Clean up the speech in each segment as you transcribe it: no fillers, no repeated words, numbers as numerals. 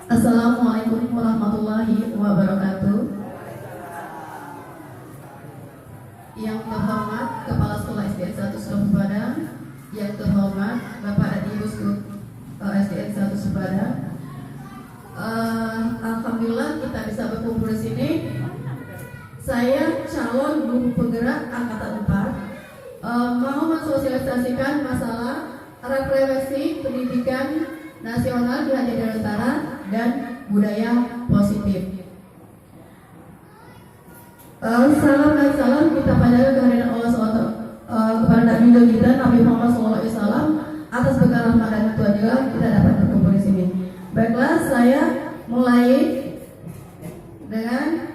Assalamualaikum warahmatullahi wabarakatuh. Yang terhormat Kepala Sekolah SDN 1 Selobu Padang, yang terhormat Bapak dan Ibu SDN 1 Sepadang. Alhamdulillah kita bisa berkumpul di sini. Saya calon guru penggerak angkatan 4, mau mensosialisasikan masalah referensi pendidikan nasional di Hajar Dewantara dan budaya positif. Salam dan salam kita panjatkan kehadiran Allah SWT kepada Nabi kita Nabi Muhammad SAW atas berkah rahmat dan Tuhan juga kita dapat berkumpul di sini. Baiklah, saya mulai dengan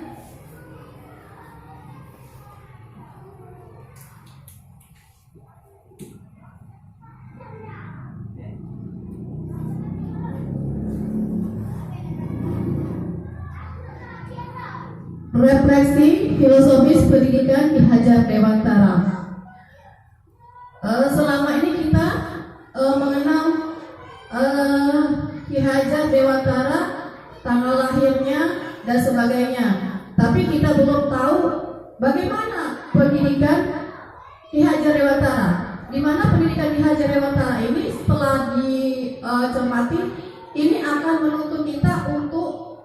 refleksi filosofis pendidikan di Hajar Dewantara. Selama ini kita mengenal Ki Hajar Dewantara, tanggal lahirnya dan sebagainya. Tapi kita belum tahu bagaimana pendidikan Ki Hajar Dewantara. Di mana pendidikan Ki Hajar Dewantara ini setelah dicermati, ini akan menuntut kita untuk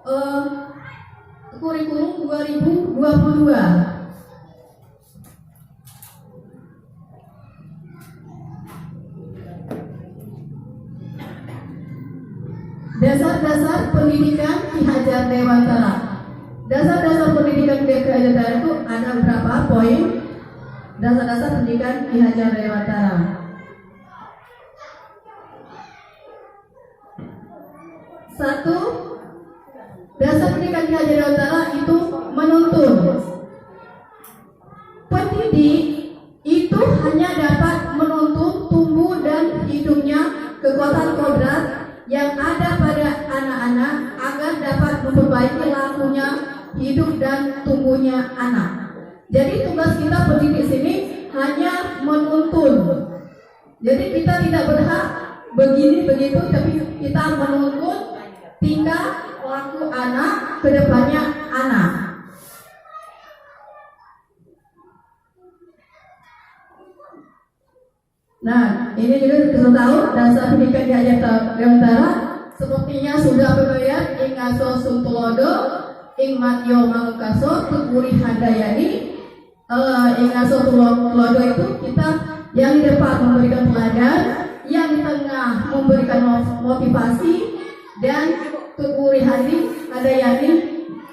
kurikulum 2022. Dasar-dasar pendidikan Ki Hajar Dewantara. Dasar-dasar pendidikan Ki Hajar Dewantara itu ada beberapa poin. Dasar-dasar pendidikan Ki Hajar Dewantara. Satu, dasar pendidikan Ki Hajar Dewantara itu menuntun pendidik itu hanya dapat menuntun tumbuh dan hidupnya kekuatan kodrat yang ada pada anak-anak agar dapat memperbaiki lakunya hidup dan tumbuhnya anak. Jadi tugas kita pendidik sini hanya menuntun. Jadi kita tidak berhak begini begitu, tapi kita menuntun tingkah laku anak, kedepannya anak. Nah, ini juga kita tahu dasar pendidikan Ki Hajar Dewantara sepertinya sudah berbayar ing ngaso suntulodo, ing matyo mangukaso, tukuri handayani. Ing ngaso tulodo itu kita yang di depan memberikan teladan, yang di tengah memberikan motivasi, dan tukuri handayani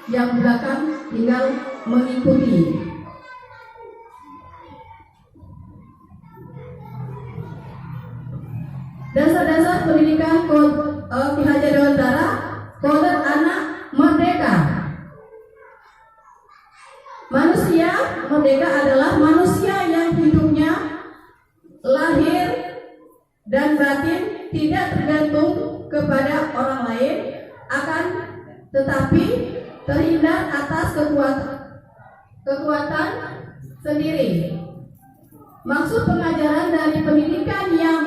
yang belakang tinggal mengikuti. Dasar-dasar pendidikan Ki Hajar Dewantara, kodrat anak merdeka. Manusia merdeka adalah manusia yang hidupnya lahir dan batin tidak tergantung kepada orang lain, akan tetapi terhindar atas kekuatan sendiri. Maksud pengajaran dari pendidikan yang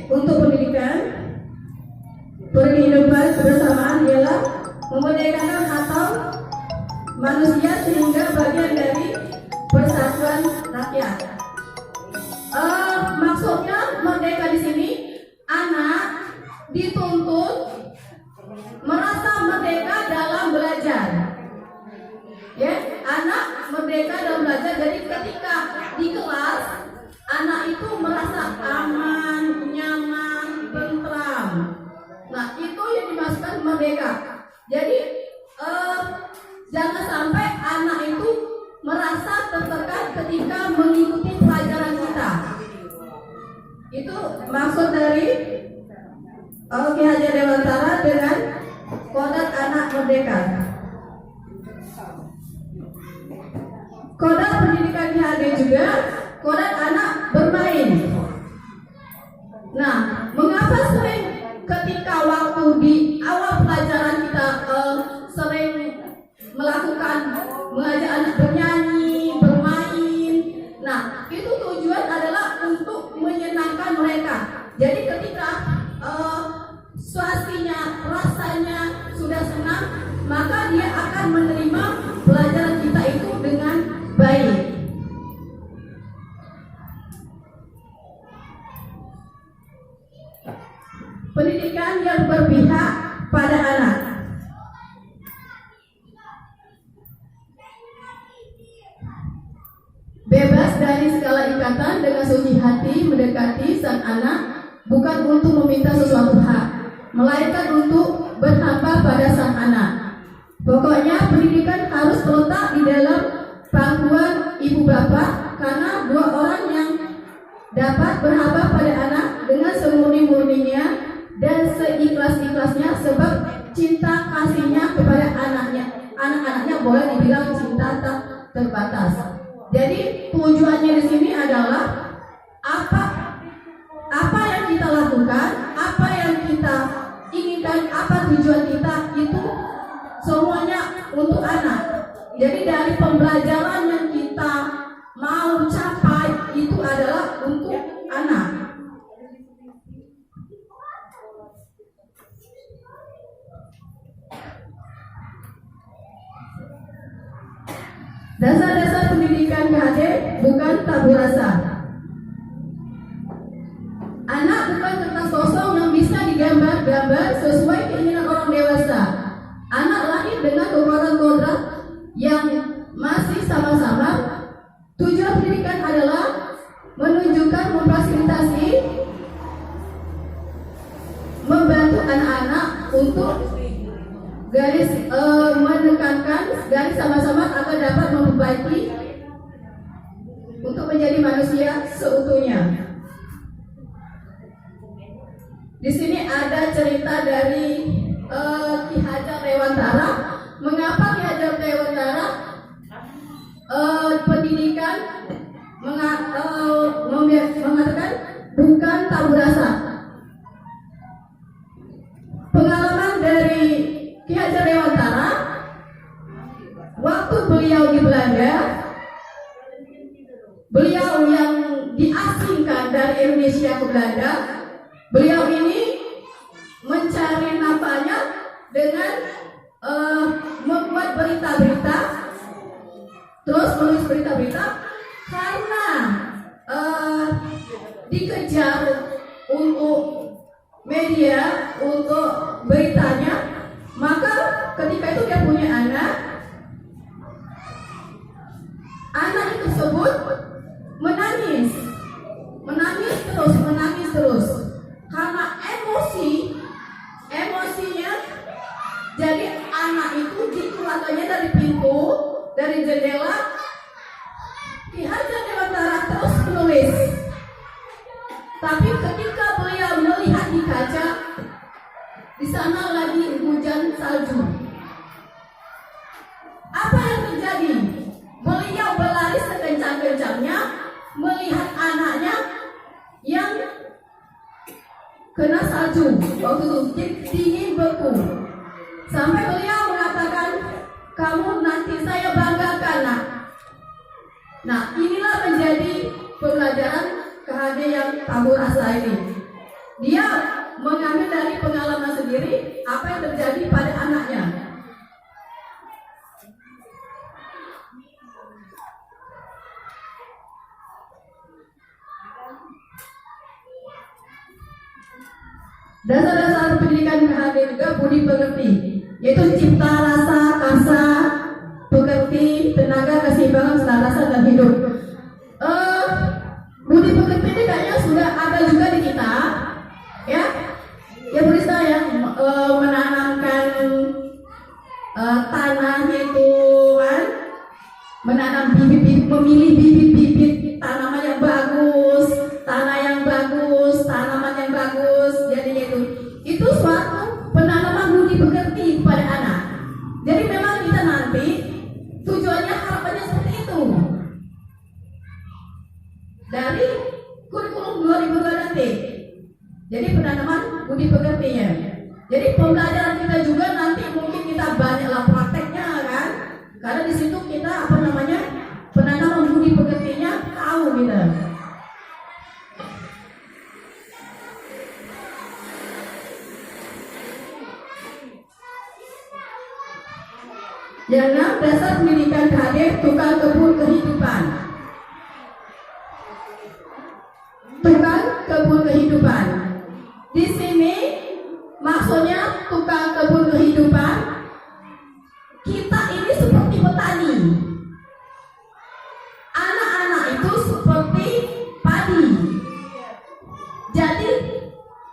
untuk pendidikan kehidupan kebersamaan ialah memerdekakan atau manusia sehingga bagian dari persatuan rakyat. Maksudnya merdeka di sini anak dituntut merasa merdeka dalam belajar. Ya, anak merdeka dalam belajar. Jadi ketika di kelas anak itu merasa aman, nyaman, tentram. Nah, itu yang dimaksudkan merdeka. Jadi jangan sampai anak itu merasa tertekan ketika mengikuti pelajaran kita. Itu maksud dari Ki Hajar Dewantara dengan kodrat anak merdeka. Kodrat pendidikan Ki Hajar juga kodrat anak bermain. Nah, mengapa sering ketika waktu di awal pelajaran kita sering mengajak anak bernyanyi, bermain. Nah, itu tujuan adalah untuk menyenangkan mereka. rasanya sudah senang, maka dia akan menerima pelajaran kita itu dengan baik. Pendidikan yang berpihak pada anak. Bebas dari segala ikatan, dengan suci hati mendekati sang anak, bukan untuk meminta sesuatu hak, melainkan untuk berhamba pada sang anak. Pokoknya pendidikan harus terletak di dalam pangkuan ibu bapak, karena dua orang yang dapat berhamba pada anak dengan semurni-murninya dan seikhlas-ikhlasnya, sebab cinta kasihnya kepada anak-anaknya boleh dibilang cinta tak terbatas. Jadi tujuannya di sini adalah apa yang kita lakukan, apa yang kita inginkan, apa tujuan kita itu semuanya untuk anak. Jadi dari pembelajaran yang kita mau capai itu adalah untuk anak. Dasar-dasar pendidikan KHD bukan tabur rasa. Anak bukan kertas kosong yang bisa digambar-gambar sesuai keinginan orang dewasa. Anak lahir dengan kekuatan kodrat yang masih sama-sama. Tujuan pendidikan adalah menunjukkan, memfasilitasi, membantu anak-anak untuk menekankan garis sama-sama agar dapat memperbaiki untuk menjadi manusia seutuhnya. Di sini ada cerita dari Ki Hajar Dewantara. Mengapa Ki Hajar Dewantara pendidikan mengatakan bukan tabur rasa? Pengalaman dari Ki Hajar Dewantara waktu beliau di Belanda, beliau yang diasingkan dari Indonesia ke Belanda, beliau ini mencari nafkahnya dengan membuat berita-berita, terus menulis berita-berita, karena dikejar untuk media, untuk beritanya. Maka ketika itu dia punya anak tersebut menangis terus karena emosinya. Jadi anak itu dikeluarkannya dari pintu, dari jendela. Ki Hajar Dewantara terus menulis, tapi ketika beliau melihat di kaca, di sana lagi hujan salju. Apa yang terjadi? Beliau berlari sekencang-kencangnya melihat anaknya yang kena salju. Waktu itu dingin beku. Sampai beliau mengatakan, kamu nanti saya banggakan, nak. Nah, inilah menjadi pembelajaran KHD yang tabur rasa ini. Dia mengambil dari pengalaman sendiri apa yang terjadi pada anaknya. Dasar-dasar pendidikan KHD juga budi pekerti, yaitu cipta rasa, kasa, pekerti, tenaga, keseimbangan, selarasan dan hidup. Budi pekerti ini kayaknya sudah ada juga di kita, ya. Ya berusaha yang menanamkan tanah itu kan, menanam bibit-bibit, memilih bibit-bibit tanaman yang bagus, tanah yang bagus, tanaman yang bagus. Jadinya itu suatu penanaman budi pekerti pada anak. Jadi memang kita nanti tujuannya, harapannya seperti itu. Dari kurikulum 2002 nanti. Jadi penanaman budi pekertinya. Jadi pembelajaran kita juga nanti mungkin kita banyaklah prakteknya kan. Karena di situ kita penanaman budi pekertinya tahu kita. Yang 6, dasar pendidikan hadir tukang kebun kehidupan. Tukang kebun kehidupan. Di sini maksudnya tukang kebun kehidupan, kita ini seperti petani. Anak-anak itu seperti padi. Jadi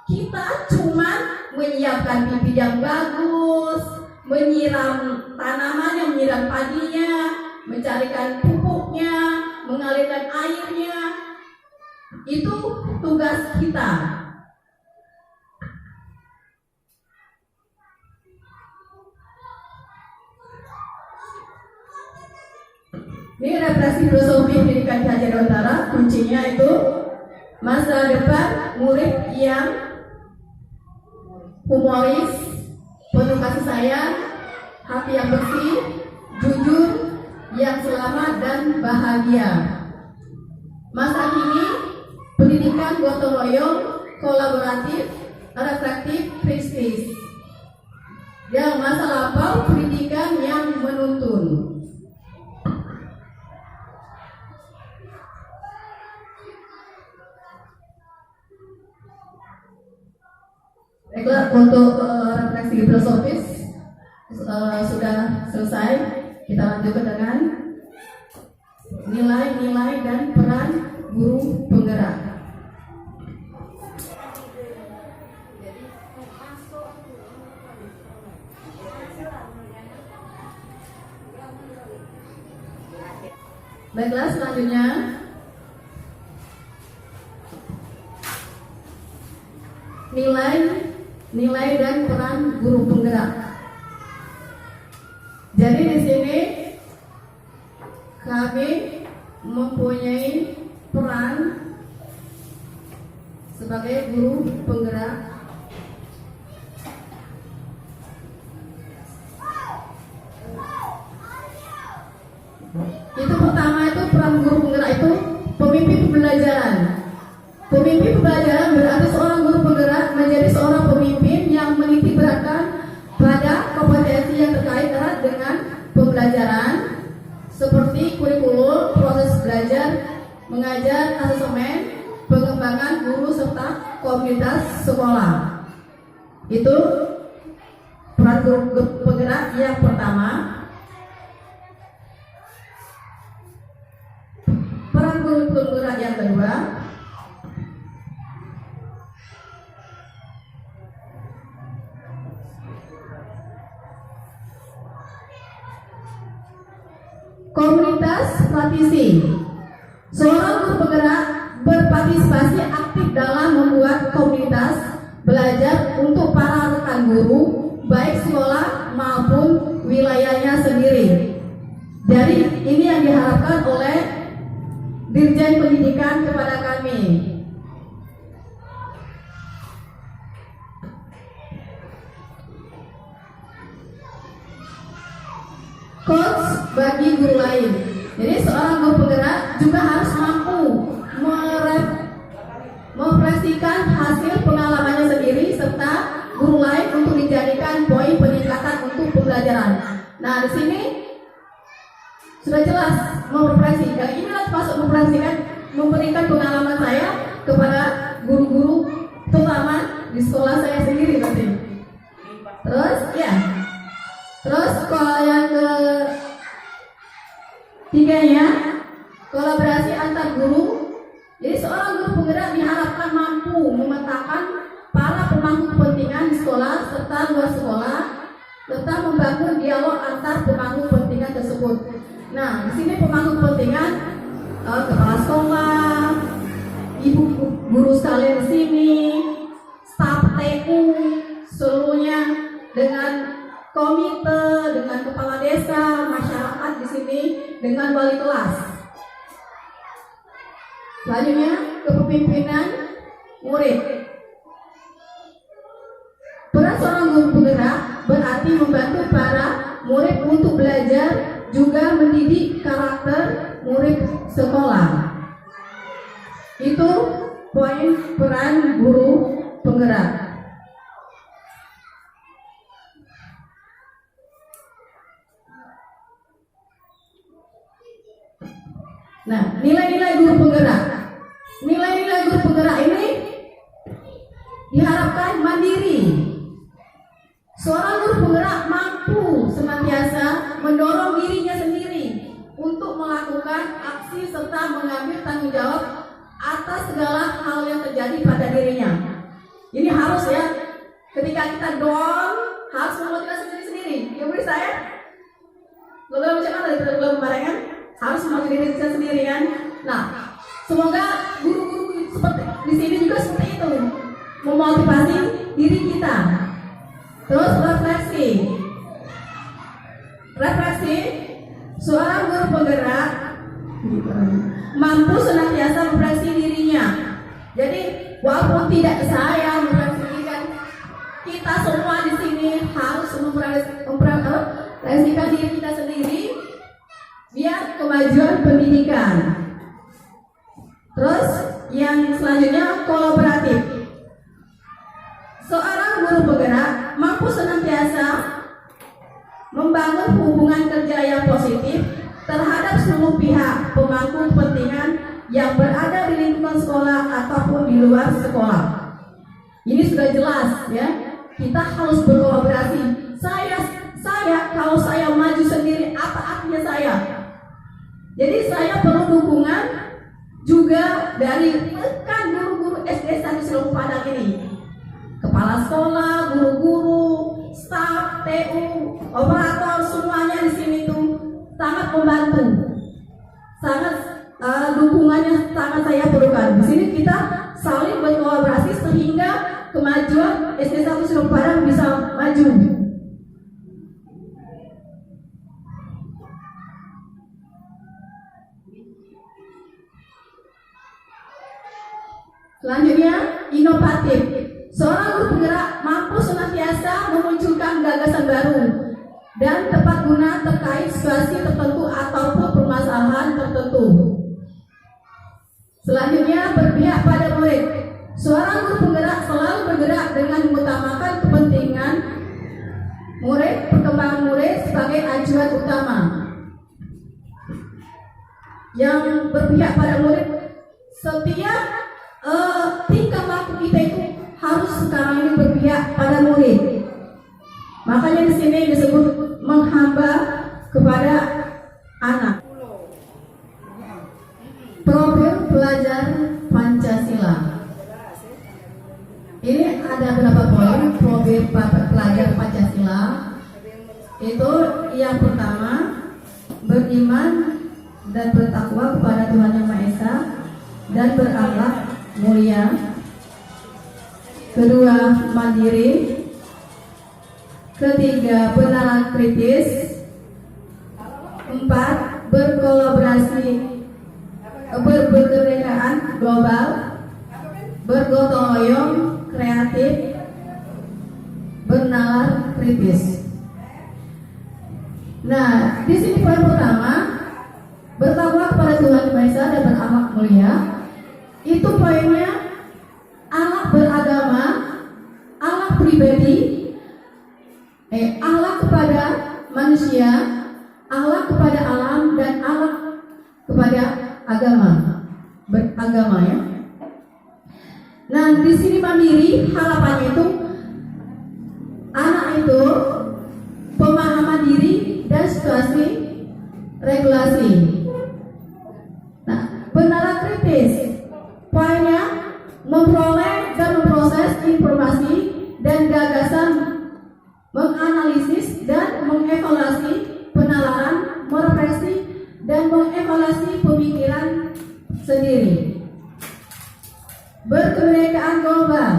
kita cuma menyiapkan bibit yang bagus, menyiram tanamannya, menyiram padinya, mencarikan pupuknya, mengalirkan airnya. Itu tugas kita. Ini referensi filosofi pendidikan Ki Hajar Utara, kuncinya itu masa depan murid yang humoris, penuh kasih sayang, hati yang bersih, jujur, yang selamat dan bahagia. Masa kini pendidikan gotong royong, kolaboratif, reflektif, kritis. Yang masa lampau pendidikan yang menuntun. Baiklah, untuk refleksi filosofis sudah selesai. Kita lanjutkan dengan nilai-nilai dan peran guru penggerak. Baiklah, selanjutnya nilai dan peran guru penggerak. Jadi di sini kami mempunyai peran sebagai guru penggerak. Itu pertama, itu peran guru penggerak itu pemimpin pembelajaran. Pemimpin pembelajaran berarti seorang guru penggerak menjadi seorang pemimpin yang menitik beratkan pada kompetensi yang terkait erat dengan pembelajaran seperti kurikulum, proses belajar, mengajar, asesmen, pengembangan guru serta komunitas sekolah. Itu peran guru penggerak yang pertama. Peran guru penggerak yang kedua, komunitas praktisi. Seorang guru penggerak berpartisipasi aktif dalam membuat komunitas belajar untuk para rekan guru, baik sekolah maupun wilayahnya sendiri. Jadi ini yang diharapkan oleh Dirjen Pendidikan kepada kami. Coach bagi guru lain. Jadi seorang guru penggerak juga harus mampu merefleksikan hasil pengalamannya sendiri serta guru lain untuk dijadikan poin peningkatan untuk pembelajaran. Nah, di sini sudah jelas merefleksi. Yang ini masuk merefleksikan, memberikan pengalaman saya kepada guru-guru, terutama di sekolah saya sendiri berarti. Terus ya. Terus kalau yang ketiganya, kolaborasi antar guru. Jadi seorang guru penggerak diharapkan mampu memetakan para pemangku kepentingan di sekolah serta luar sekolah, serta membangun dialog antar pemangku kepentingan tersebut. Nah, di sini pemangku kepentingan kepala sekolah, ibu guru sekalian di sini, staf TU seluruhnya, dengan komite, dengan kepala desa, masyarakat di sini, dengan wali kelas. Selanjutnya, kepemimpinan murid. Peran seorang guru penggerak berarti membantu para murid untuk belajar, juga mendidik karakter murid sekolah. Itu poin peran guru penggerak. Nah, nilai-nilai guru penggerak. Nilai-nilai guru penggerak ini diharapkan mandiri. Seorang guru penggerak mampu senantiasa mendorong dirinya sendiri untuk melakukan aksi serta mengambil tanggung jawab atas segala hal yang terjadi pada dirinya. Ini harus ya, ketika kita down harus memotivasi diri sendiri. Ya beri saya, belum macam mana dari belum kemarin kan? Harus memotivasi diri kita sendiri kan? Nah, semoga guru-guru seperti di sini juga seperti itu, memotivasi diri kita. Terus refleksi, seorang guru penggerak mampu senantiasa merefleksi dirinya. Jadi walaupun tidak saya merefleksikan, kita semua di sini harus merefleksikan diri kita sendiri biar kemajuan pendidikan. Terus yang selanjutnya kolaboratif. Seorang guru penggerak mampu senantiasa membangun hubungan kerja yang positif terhadap seluruh pihak pemangku kepentingan yang berada di lingkungan sekolah ataupun di luar sekolah. Ini sudah jelas ya. Kita harus berkolaborasi. Saya kalau saya maju sendiri apa artinya saya? Jadi saya perlu dukungan juga dari rekan guru-guru SD 1 Seluruh Padang ini. Kepala sekolah, guru-guru, staf, TU, operator, semuanya di sini tuh sangat membantu. Sangat dukungannya sangat saya perlukan. Di sini kita saling berkolaborasi sehingga kemajuan SD 1 Seluruh Padang bisa maju. Selanjutnya, inovatif. Seorang guru penggerak mampu senantiasa memunculkan gagasan baru dan tepat guna terkait situasi tertentu ataupun permasalahan tertentu. Selanjutnya, berpihak pada murid. Seorang guru penggerak selalu bergerak dengan mengutamakan kepentingan murid, perkembangan murid sebagai acuan utama. Yang berpihak pada murid, setiap tingkah laku kita itu harus sekarang ini berpihak pada murid. Makanya di sini disebut menghamba kepada anak. Profil pelajar Pancasila. Ini ada beberapa poin profil pelajar Pancasila. Itu yang pertama, beriman dan bertakwa kepada Tuhan Yang Maha Esa dan berakhlak mulia. Kedua, mandiri. Ketiga, benaran kritis. 4, berkolaborasi, berkebinekaan global, bergotong royong, kreatif, bernalar kritis. Nah, di sini poin pertama, bertakwa kepada Tuhan Yang Maha Esa dan berakhlak mulia. Itu poinnya, akhlak beragama, akhlak pribadi, akhlak kepada manusia, akhlak kepada alam, dan akhlak kepada agama, beragama ya. Nah, di sini mandiri, harapannya itu anak itu pemahaman diri dan situasi regulasi. Nah, benaran kritis, poinnya memperoleh dan memproses informasi dan gagasan, menganalisis dan mengevaluasi penalaran, merefleksi dan mengevaluasi pemikiran sendiri. Berkebinekaan global.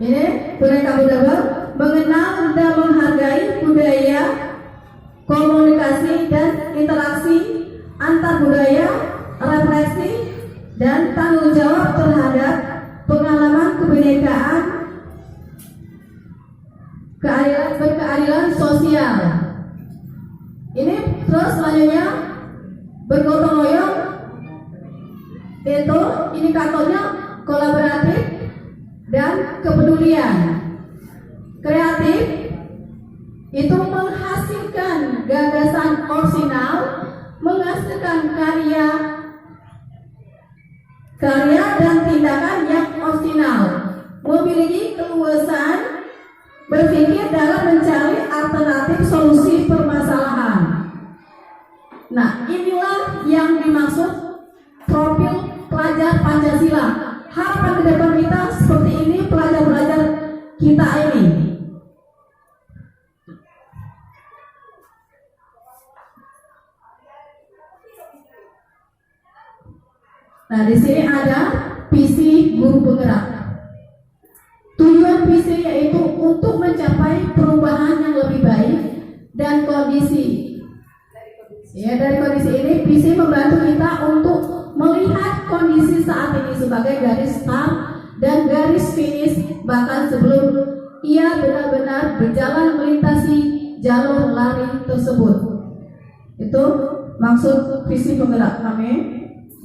Ini kebinekaan global, mengenal dan menghargai budaya, komunikasi dan interaksi antar budaya, refleksi dan tanggung jawab terhadap pengalaman kebinekaan, berkeadilan sosial. Ini terus selanjutnya bergotong royong. Itu indikatornya kolaboratif dan kepedulian. Kreatif itu menghasilkan gagasan orisinal, menghasilkan karya dan tindakan yang orisinal, memiliki keluasan berpikir dalam mencari alternatif solusi permasalahan. Nah, inilah yang dimaksud profil pelajar Pancasila. Harapan ke depan kita seperti ini, pelajar-pelajar kita ini. Nah, di sini ada visi guru penggerak. Tujuan visi yaitu untuk mencapai perubahan yang lebih baik dan kondisi. Ya, dari kondisi ini visi membantu kita untuk melihat kondisi saat ini sebagai garis start dan garis finish, bahkan sebelum ia benar-benar berjalan melintasi jalur lari tersebut. Itu maksud visi penggerak kami,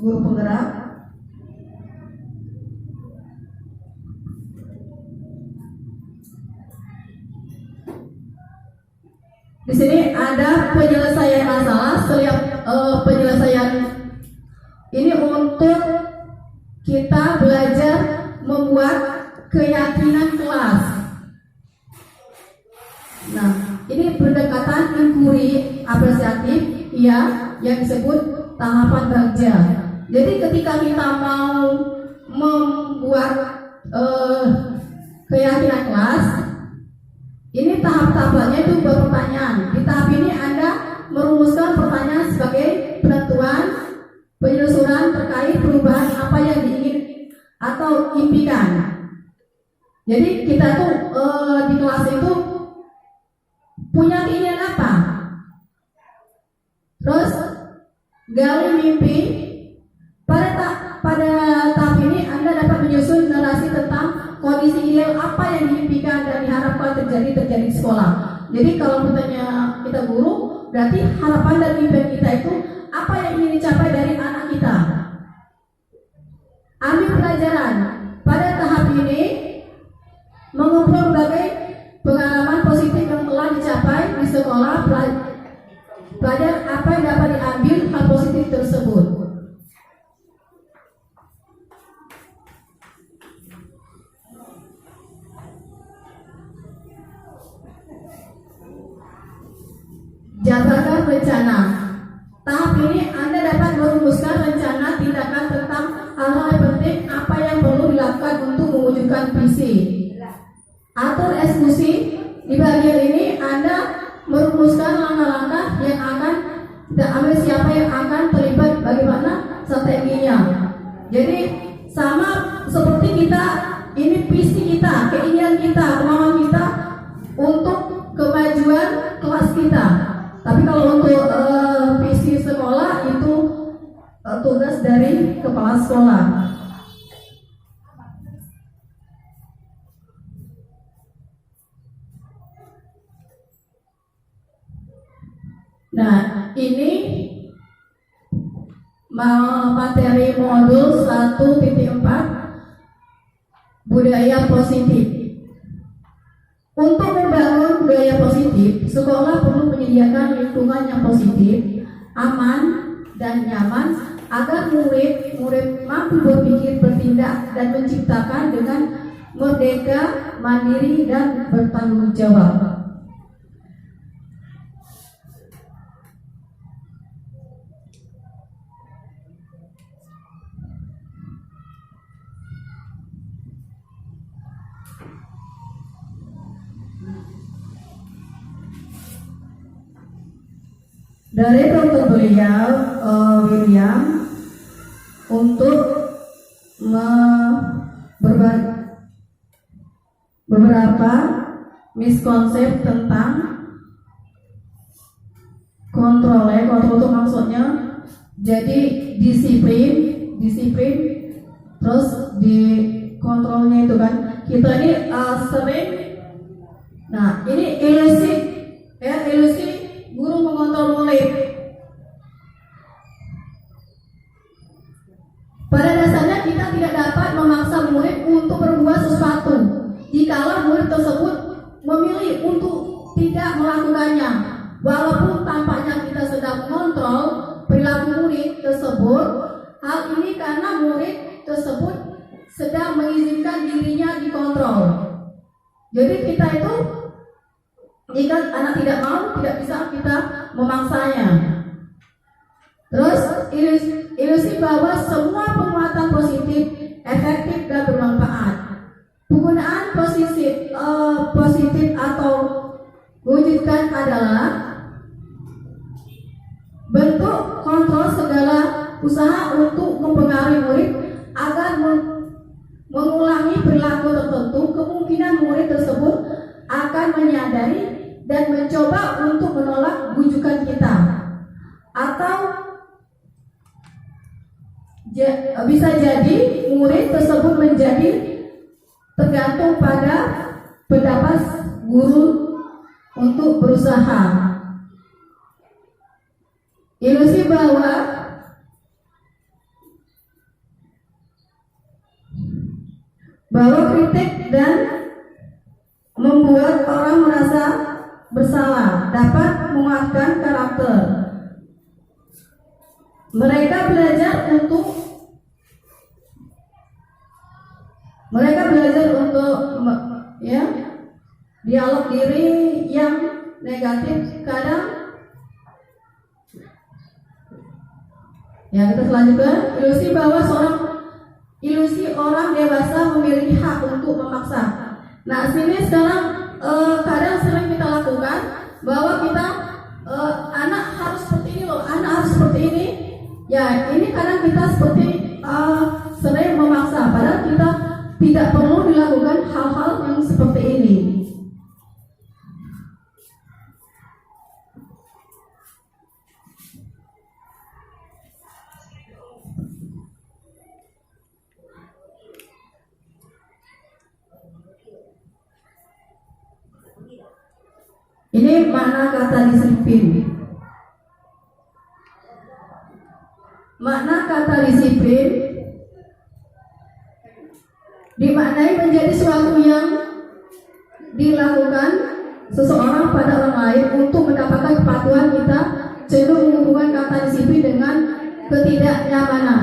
guru penggerak. Di sini ada penyelesaian masalah. Setiap penyelesaian ini untuk kita belajar membuat keyakinan kelas. Nah, ini pendekatan inquiry apresiatif, ya, yang disebut tahapan kerja. Jadi ketika kita mau membuat keyakinan kelas, ini tahap-tahapannya itu berpertanyaan. Di tahap ini Anda merumuskan pertanyaan sebagai penentuan penelusuran terkait perubahan apa yang diingin atau impikan. Jadi kita tuh di kelas itu punya keinginan apa? Terus gali mimpi. Pada tahap ini Anda dapat menyusun narasi tentang kondisi ideal apa yang diimpikan dan diharapkan terjadi di sekolah. Jadi kalau bertanya kita guru, berarti harapan dan impian kita itu apa yang ingin dicapai dari anak kita. Ambil pelajaran. Pada tahap ini mengumpul berbagai pengalaman positif yang telah dicapai di sekolah. Pelajar apa yang dapat diambil hal positif tersebut. Jabarkan rencana. Tahap ini Anda dapat merumuskan rencana tindakan tentang hal-hal yang penting apa yang perlu dilakukan untuk mewujudkan visi. Atur eksekusi. Di bagian ini Anda merumuskan langkah-langkah yang akan diambil, siapa yang akan terlibat, bagaimana strateginya. Jadi sama seperti kita, ini visi kita, keinginan kita, kemauan kita untuk kemajuan kelas kita. Tapi kalau untuk visi sekolah itu tugas dari kepala sekolah. Nah, ini materi modul 1.4 budaya positif. Untuk membangun budaya positif, sekolah perlu menyediakan lingkungan yang positif, aman, dan nyaman agar murid mampu berpikir, bertindak, dan menciptakan dengan merdeka, mandiri, dan bertanggung jawab. Dari Dr. William untuk beberapa miskonsep tentang kontrol itu maksudnya jadi disiplin, terus di kontrolnya itu kan kita ini sering, nah ini ilusi guru mengontrol murid. Pada dasarnya kita tidak dapat memaksa murid untuk berbuat sesuatu jikalau murid tersebut memilih untuk tidak melakukannya. Walaupun tampaknya kita sedang mengontrol perilaku murid tersebut, hal ini karena murid tersebut sedang mengizinkan dirinya dikontrol. Jadi kita itu, jika anak tidak mau, tidak bisa kita memaksanya. Terus ilusi bahwa semua penguatan positif efektif dan bermanfaat. Penggunaan positif atau wujudkan adalah bentuk kontrol segala usaha untuk mempengaruhi murid agar mengulangi perilaku tertentu. Kemungkinan murid tersebut akan menyadari dan mencoba untuk menolak bujukan kita, atau bisa jadi murid tersebut menjadi tergantung pada pendapat guru untuk berusaha. Ilusi bahwa kritik dan membuat orang merasa bersalah dapat menguatkan karakter. Mereka belajar untuk dialog diri yang negatif. Kadang kita selanjutnya, ilusi orang dewasa memiliki hak untuk memaksa. Nah, sini sekarang kadang sering kita lakukan bahwa kita anak harus seperti ini loh, anak harus seperti ini. Ya, ini kadang kita seperti sering memaksa, padahal kita tidak perlu dilakukan hal-hal yang seperti ini. Ini makna kata disiplin. Makna kata disiplin dimaknai menjadi sesuatu yang dilakukan seseorang pada orang lain untuk mendapatkan kepatuhan. Kita cenderung menghubungkan kata disiplin dengan ketidaknyamanan.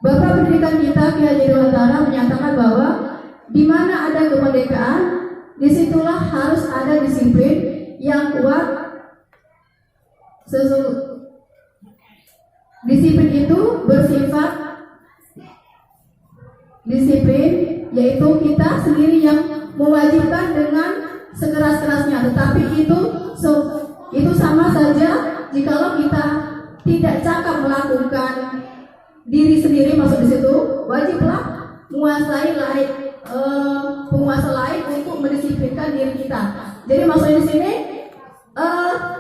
Bapak pendidikan kita, Ki Haji Dewantara, menyatakan bahwa di mana ada kemerdekaan, disitulah harus ada disiplin yang kuat. Disiplin itu bersifat disiplin, yaitu kita sendiri yang mewajibkan dengan sekeras-kerasnya. Tetapi itu sama saja jikalau kita tidak cakap melakukan diri sendiri, masuk di situ wajiblah penguasa lain untuk mendisiplinkan diri kita. Jadi maksudnya di sini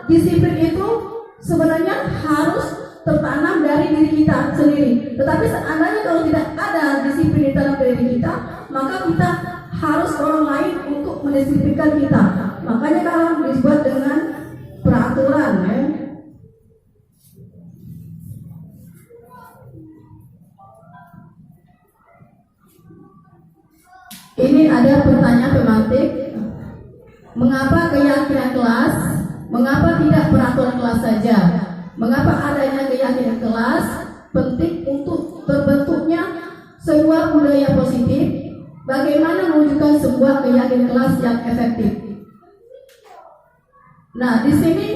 disiplin itu sebenarnya harus tertanam dari diri kita sendiri. Tetapi seandainya kalau tidak ada disiplin di dalam diri kita, maka kita harus orang lain untuk mendisiplinkan kita. Makanya kalau dibuat dengan peraturan, ya. Ini ada pertanyaan pemantik. Mengapa keyakinan kelas? Mengapa tidak peraturan kelas saja? Mengapa adanya keyakinan kelas penting untuk terbentuknya sebuah budaya positif? Bagaimana mewujudkan sebuah keyakinan kelas yang efektif? Nah, di sini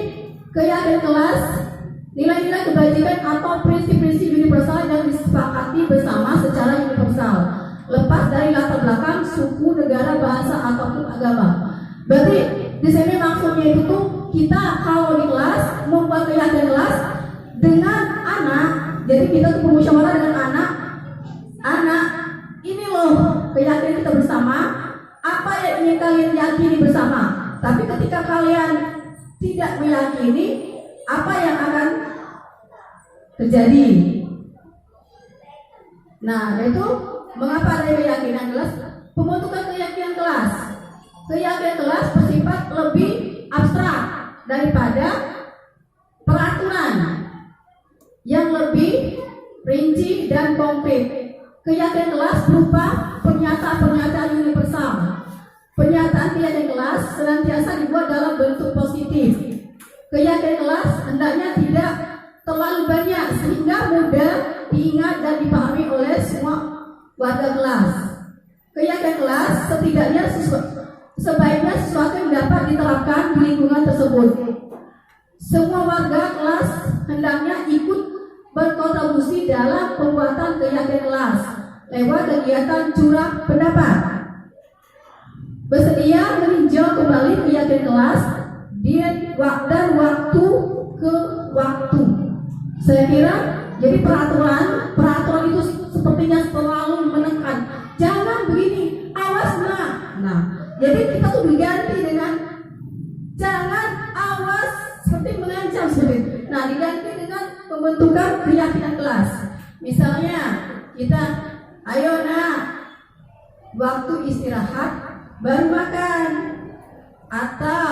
keyakinan kelas, nilai-nilai kebajikan atau prinsip-prinsip universal yang disepakati bersama secara universal, lepas dari latar belakang, suku, negara, bahasa, ataupun agama. Berarti di sini maksudnya itu tuh kita kalau di kelas membuat keyakinan kelas dengan anak. Jadi kita tuh bermusyawarah dengan anak. Ini loh keyakinan kita bersama. Apa yang ingin kalian yakini bersama? Tapi ketika kalian tidak meyakini, apa yang akan terjadi? Nah, itu mengapa ada keyakinan kelas? Pembentukan keyakinan kelas. Keyakinan kelas bersifat lebih abstrak daripada peraturan yang lebih rinci dan konkret. Keyakinan kelas berupa pernyataan-pernyataan universal. Pernyataan saat keyakinan kelas senantiasa dibuat dalam bentuk positif. Keyakinan kelas hendaknya tidak terlalu banyak sehingga mudah diingat dan dipahami oleh semua warga kelas. Keyakinan kelas setidaknya sebaiknya sesuatu yang dapat diterapkan di lingkungan tersebut. Semua warga kelas hendaknya ikut berkontribusi dalam pembuatan keyakinan kelas lewat kegiatan curah pendapat. Bersedia meninjau kembali keyakinan kelas dan waktu ke waktu. Saya kira jadi peraturan itu sepertinya selalu menekan, jangan begini, awas nah. Jadi kita tuh diganti dengan jangan, awas, seperti mengancam seperti itu. Nah, diganti dengan pembentukan keyakinan kelas. Misalnya kita, ayo waktu istirahat baru makan, atau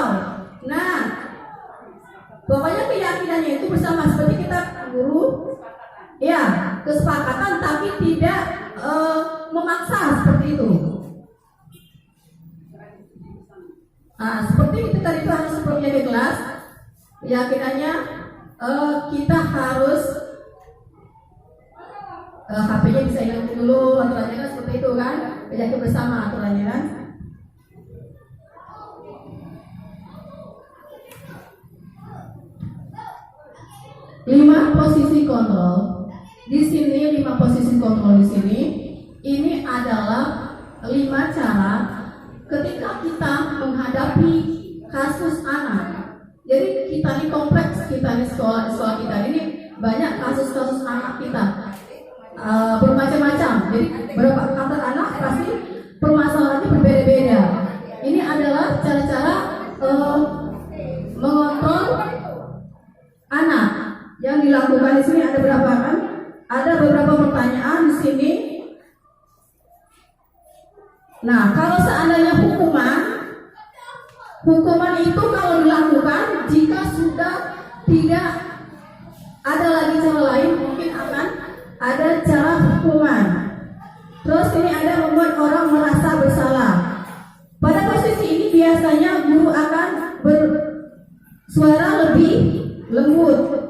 pokoknya keyakinannya itu bersama seperti kita guru, ya kesepakatan tapi tidak memaksa seperti itu. Seperti itu tadi itu harus seperti di kelas. Keyakinannya kita harus HP-nya bisa hilang dulu, aturannya kan seperti itu kan, keyakinan bersama aturannya kan. Lima posisi kontrol. Di sini 5 posisi kontrol di sini. Ini adalah 5 cara ketika kita menghadapi kasus anak. Jadi kita ini kompleks, kita ini sekolah kita ini banyak kasus-kasus anak kita bermacam-macam. Jadi berapa kata anak pasti permasalahannya berbeda-beda. Ini adalah cara-cara mengontrol anak. Yang dilakukan di sini ada berapa kan? Ada beberapa pertanyaan di sini. Nah, kalau seandainya hukuman itu kalau dilakukan jika sudah tidak ada lagi cara lain, mungkin akan ada cara hukuman. Terus ini ada membuat orang merasa bersalah. Pada posisi ini biasanya guru akan bersuara lebih lembut.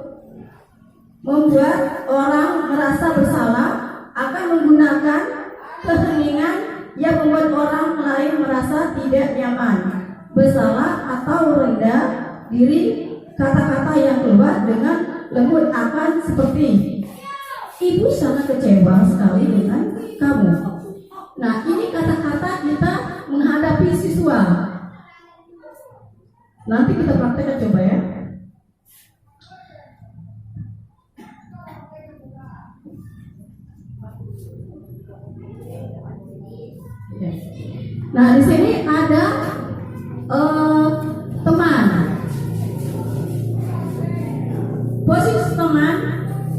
Membuat orang merasa bersalah, akan menggunakan keheningan yang membuat orang lain merasa tidak nyaman, bersalah atau rendah diri. Kata-kata yang keluar dengan lembut akan seperti, ibu sangat kecewa sekali dengan kamu. Nah, ini kata-kata kita menghadapi siswa. Nanti kita praktekkan coba ya. Nah, di sini ada teman. Posisi teman,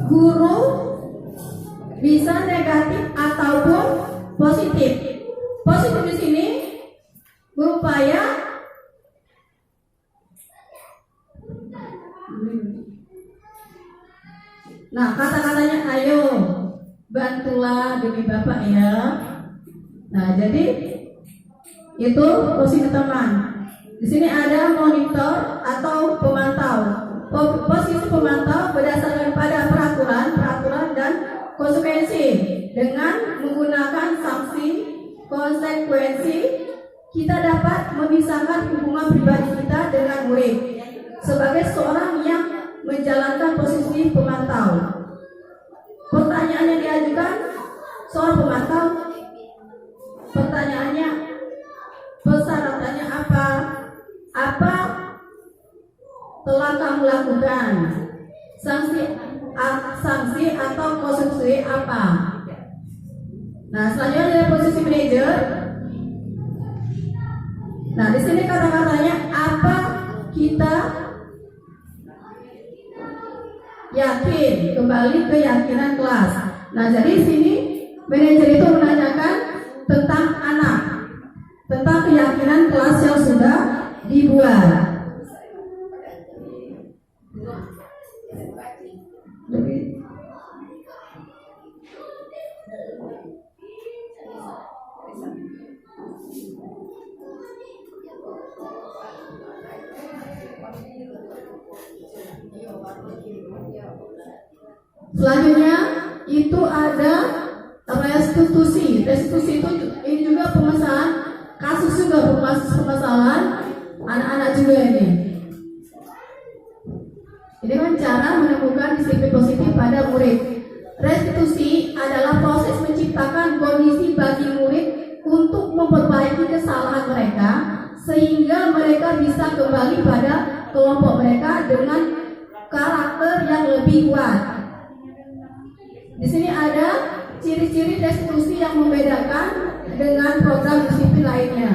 guru bisa negatif ataupun positif. Positif di sini berupaya kata-katanya ayo bantulah demi Bapak ya. Nah, jadi itu posisi teman. Di sini ada monitor atau pemantau. Posisi pemantau berdasarkan pada peraturan dan konsekuensi. Dengan menggunakan sanksi konsekuensi, kita dapat memisahkan hubungan pribadi kita dengan murid sebagai seorang yang menjalankan posisi pemantau. Pertanyaan yang diajukan soal pemantau, pertanyaannya, persyaratannya apa? Apa telah kamu lakukan? Sanksi atau konsekuensi apa? Nah, selanjutnya dari posisi manajer. Nah, di sini kata-katanya apa kita yakin, kembali keyakinan kelas. Nah, jadi di sini manajer itu menanyakan tentang anak, tentang keyakinan kelas yang sudah dibuat. Selanjutnya itu ada restitusi. Restitusi itu ini juga permasalahan kasus, juga permasalahan anak-anak juga ini. Ini kan cara menemukan disiplin positif pada murid. Restitusi adalah proses menciptakan kondisi bagi murid untuk memperbaiki kesalahan mereka sehingga mereka bisa kembali pada kelompok mereka dengan karakter yang lebih kuat. Di sini ada ciri-ciri restitusi yang membedakan dengan program disiplin lainnya.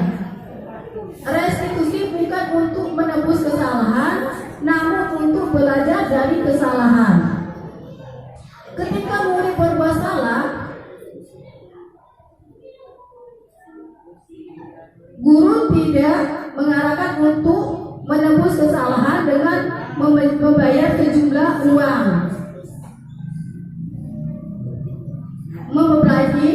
Restitusi bukan untuk menebus kesalahan, namun untuk belajar dari kesalahan. Ketika murid berbuat salah, guru tidak mengarahkan untuk menebus kesalahan dengan membayar sejumlah uang. Memperbaiki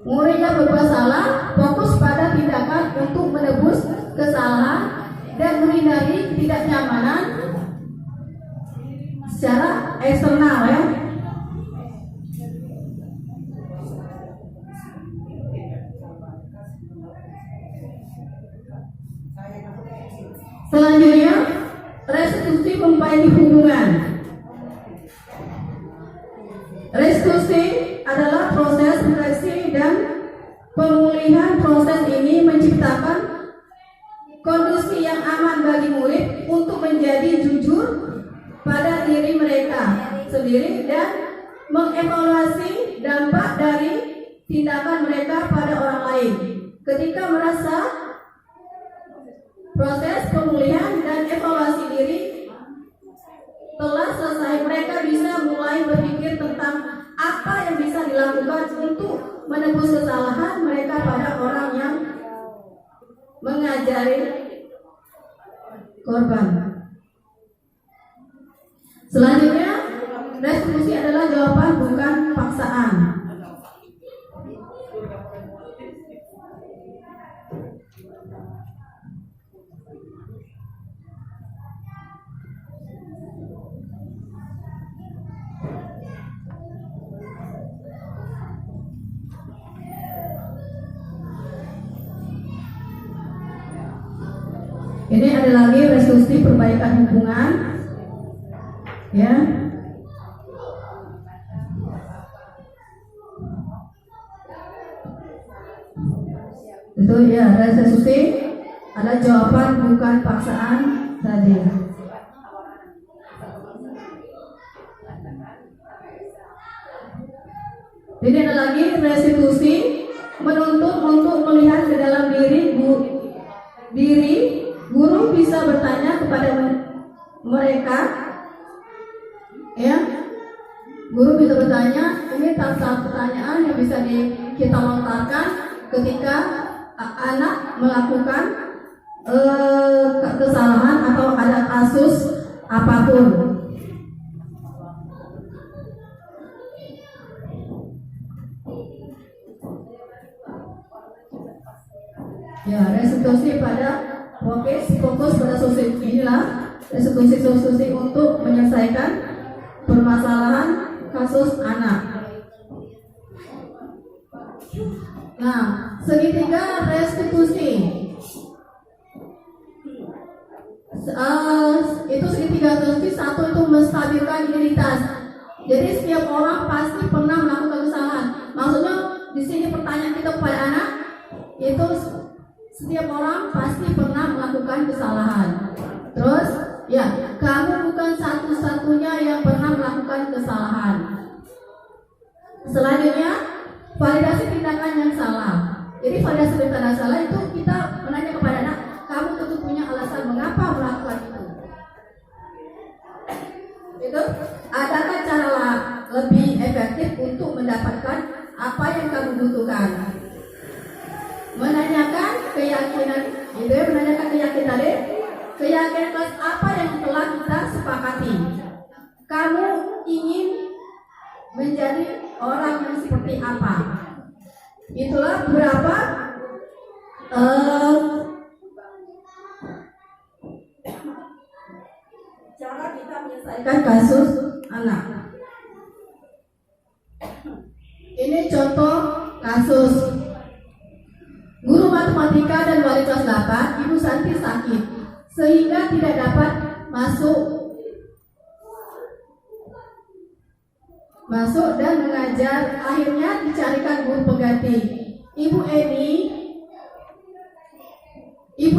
murid yang berbuat salah fokus pada tindakan untuk menebus kesalahan dan menghindari ketidaknyamanan secara eksternal ya. Selanjutnya, restitusi memperbaiki hubungan. Restitusi adalah proses refleksi dan pemulihan. Proses ini menciptakan kondisi yang aman bagi murid untuk menjadi jujur pada diri mereka sendiri dan mengevaluasi dampak dari tindakan mereka pada orang lain. Ketika merasa proses pemulihan dan evaluasi diri telah selesai, mereka bisa mulai berpikir tentang apa yang bisa dilakukan untuk menebus kesalahan mereka pada orang yang mengajari korban. Selanjutnya, restitusi adalah jawaban bukan paksaan. Ini ada lagi restitusi perbaikan hubungan, ya. Itu ya, restitusi adalah jawaban bukan paksaan tadi. Jadi ada lagi restitusi menuntut untuk melihat ke dalam diri. Guru bisa bertanya kepada mereka, ya. Guru bisa bertanya, ini satu pertanyaan yang bisa kita lontarkan ketika anak melakukan kesalahan atau ada kasus apapun. Ya, restitusi pada fokus pada solusi. Inilah restitusi untuk menyelesaikan permasalahan kasus anak. Nah, segitiga restitusi itu segitiga restitusi. Satu itu menstabilkan identitas. Jadi setiap orang pasti pernah melakukan kesalahan. Maksudnya di sini pertanyaan kita kepada anak itu setiap orang pasti pernah melakukan kesalahan. Terus, ya, kamu bukan satu-satunya yang pernah melakukan kesalahan. Selanjutnya, validasi tindakan yang salah. Jadi validasi tindakan yang salah itu kita menanya kepada anak, kamu tentu punya alasan mengapa melakukan itu. Itu, adakah cara lebih efektif untuk mendapatkan apa yang kamu butuhkan? Menanyakan keyakinan, itu ya, menanyakan keyakinan tadi. Keyakinan apa yang telah kita sepakati. Kamu ingin menjadi orang yang seperti apa? Itulah beberapa menyelesaikan kasus anak. Ini contoh kasus. Guru matematika dan wali kelas 8, Ibu Santi sakit sehingga tidak dapat masuk dan mengajar. Akhirnya dicarikan guru pengganti. Ibu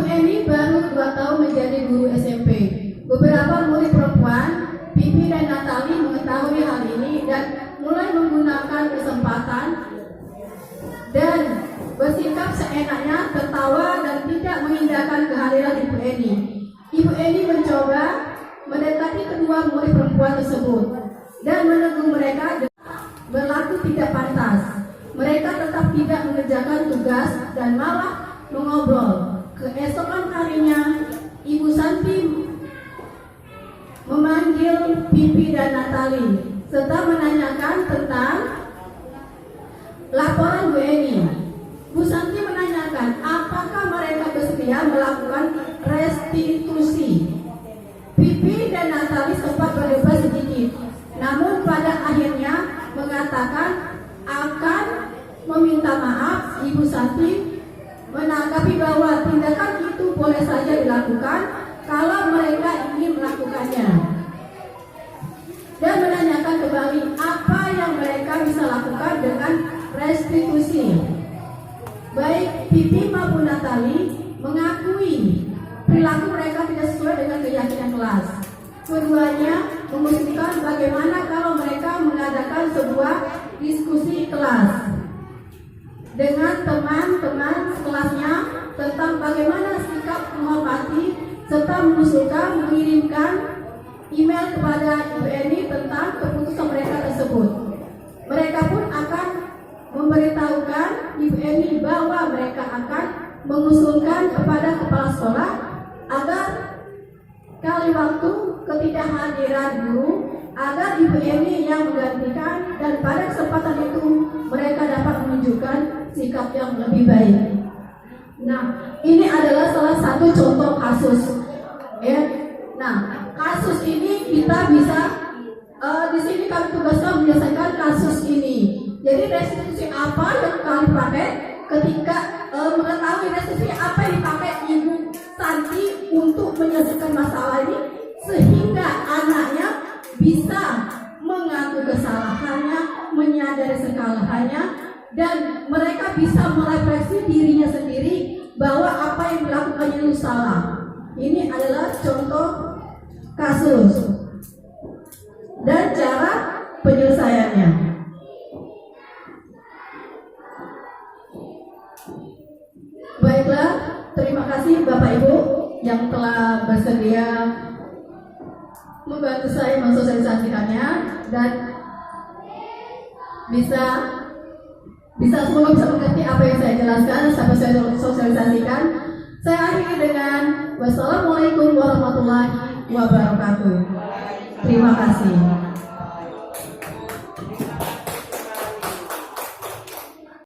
Eni baru 2 tahun menjadi guru SMP. Beberapa murid perempuan, Pipi dan Natali, mengetahui hal ini dan mulai menggunakan kesempatan dan bersikap seenaknya, tertawa dan tidak mengindahkan kehadiran Ibu Eni. Ibu Eni mencoba mendekati kedua murid perempuan tersebut dan menegur mereka berlaku tidak pantas. Mereka tetap tidak mengerjakan tugas dan malah mengobrol. Keesokan harinya, Ibu Santi memanggil Pipi dan Natali serta menanyakan tentang laporan Bu Eni. Bu Santi menanyakan apakah mereka bersedia melakukan restitusi. Pipi dan Natali sempat berdebat sedikit, namun pada akhirnya mengatakan akan meminta maaf. Ibu Santi menanggapi bahwa tindakan itu boleh saja dilakukan kalau mereka ingin melakukannya, dan menanyakan kembali apa yang mereka bisa lakukan dengan restitusi. Baik Pipi maupun Natali mengakui perilaku mereka tidak sesuai dengan keyakinan kelas. Keduanya mengusulkan bagaimana kalau mereka mengadakan sebuah diskusi kelas dengan teman-teman sekelasnya tentang bagaimana sikap menghormati, serta mengusulkan mengirimkan email kepada Ibu Eni tentang keputusan mereka tersebut. Mereka pun akan memberitahukan Ibu Eni bahwa mereka akan mengusulkan kepada kepala sekolah agar kali waktu ketidakhadiran guru agar Ibu Eni yang menggantikan, dan pada kesempatan itu mereka dapat menunjukkan sikap yang lebih baik. Nah, ini adalah salah satu contoh kasus. Ya. Nah, kasus ini kita bisa di sini kami tugaskan menyelesaikan kasus ini. Jadi restitusi apa yang kami pakai ketika mengetahui restitusi apa yang dipakai Ibu Santi untuk menyelesaikan masalah ini, sehingga anaknya bisa mengaku kesalahannya, menyadari kesalahannya, dan mereka bisa merefleksi dirinya sendiri bahwa apa yang dilakukannya itu salah. Ini adalah contoh kasus dan cara penyelesaiannya. Baiklah, terima kasih Bapak Ibu yang telah bersedia membantu saya mensosialisasikannya, dan semoga bisa mengerti apa yang saya jelaskan sampai saya sosialisasikan. Saya akhiri dengan wassalamualaikum warahmatullahi wabarakatuh. Terima kasih.